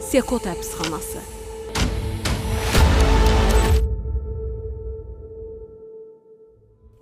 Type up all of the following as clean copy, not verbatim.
Sekot həbsxanası.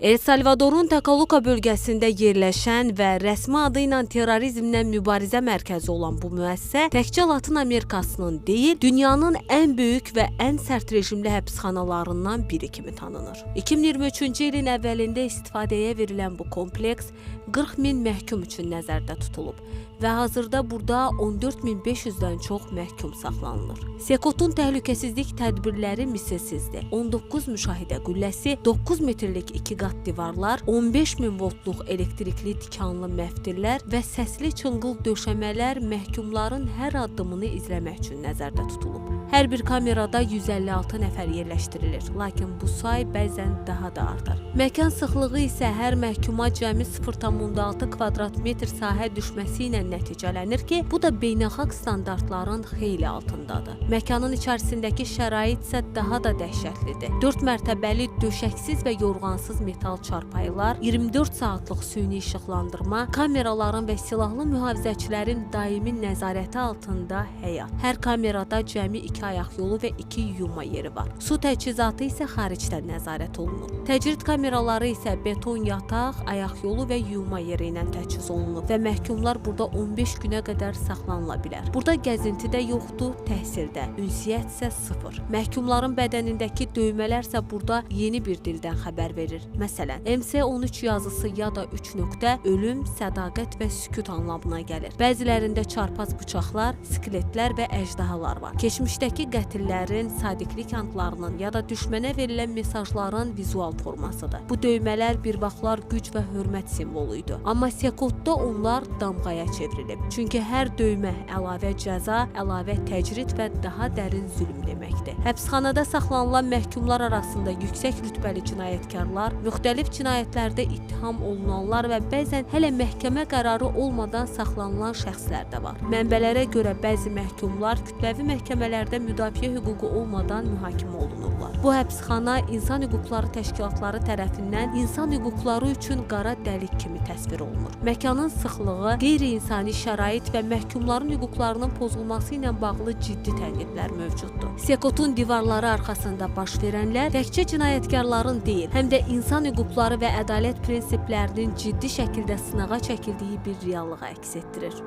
El Salvadorun Takaluka bölgəsində yerləşən və rəsmi adı ilə terrorizmlə mübarizə mərkəzi olan bu müəssisə təkcə Latin Amerikasının deyil, dünyanın ən böyük və ən sərt rejimli həbsxanalarından biri kimi tanınır. 2023-cü ilin əvvəlində istifadəyə verilən bu kompleks 40.000 məhkum üçün nəzərdə tutulub və hazırda burada 14.500-dən çox məhkum saxlanılır. Sekotun təhlükəsizlik tədbirləri misilsizdir. 19 müşahidə qülləsi, 9 metrlik 2 qat divarlar, 15.000 voltluq elektrikli tikanlı məftillər və səsli çınqıl döşəmələr məhkumların hər addımını izləmək üçün nəzərdə tutulub. Hər bir kamerada 156 nəfər yerləşdirilir, lakin bu say bəzən daha da artar. Məkan sıxlığı isə hər məhkuma cəmi 0,6 kvadrat metr sahə düşməsi ilə nəticələnir ki, bu da beynəlxalq standartların xeyli altındadır. Məkanın içərisindəki şərait isə daha da dəhşətlidir. 4 mərtəbəli döşəksiz və yorğansız metal çarpayılar, 24 saatlıq süni işıqlandırma, kameraların və silahlı mühafizəçilərin daimi nəzarəti altında həyat. Hər kamerada cəmi 2 ayaq yolu və 2 yuyunma yeri var. Su təchizatı isə xaricdən nəzarət olunur. Təcrid kameraları isə beton yataq, ayaq yolu və yuyunma yeri ilə təchiz olunur və məhkumlar burada 15 günə qədər saxlanıla bilər. Burada gəzinti də yoxdur, təhsildə, ünsiyyət isə sıfır. Məhkumların bədənindəki döymələr isə burada yeni bir dildən xəbər verir. Məsələn, MC13 yazısı ya da 3 nöqtə ölüm, sədaqət və sükut anlamına gəlir. Bəzilərində çarpaz bıçaqlar, skeletlər və əjdahalar var. Keçmişdəki qətillərin, sadiqlik antlarının ya da düşmənə verilən mesajların vizual formasıdır. Bu döymələr bir vaxtlar güc və hörmət simvolu idi. Amma Sekotda onlar damğaya çevrilib. Çünki hər döymə əlavə cəza, əlavə təcrid və daha dərin zülm deməkdir. Həbsxanada saxlanılan məhkumlar arasında yüksək rütbəli cinayətkarlar, müxtəlif cinayətlərdə ittiham olunanlar və bəzən hələ məhkəmə qərarı olmadan saxlanılan şəxslər də var. Mənbələrə görə bəzi məhkumlar kütləvi məhkəmələrdə müdafiə hüququ olmadan mühakimə olunurlar. Bu həbsxana insan hüquqları təşkilatları tərəfindən insan hüquqları üçün qara dəlik kimi təsvir olunur. Məkanın sıxlığı, qeyri-insani şərait və məhkumların hüquqlarının pozulması ilə bağlı ciddi tənqidlər mövcuddur. Sekotun divarları arxasında baş verənlər təkcə cinayətkarların deyil, həm də insan hüquqları və ədalət prinsiplərinin ciddi şəkildə sınağa çəkildiyi bir reallığı əks etdirir.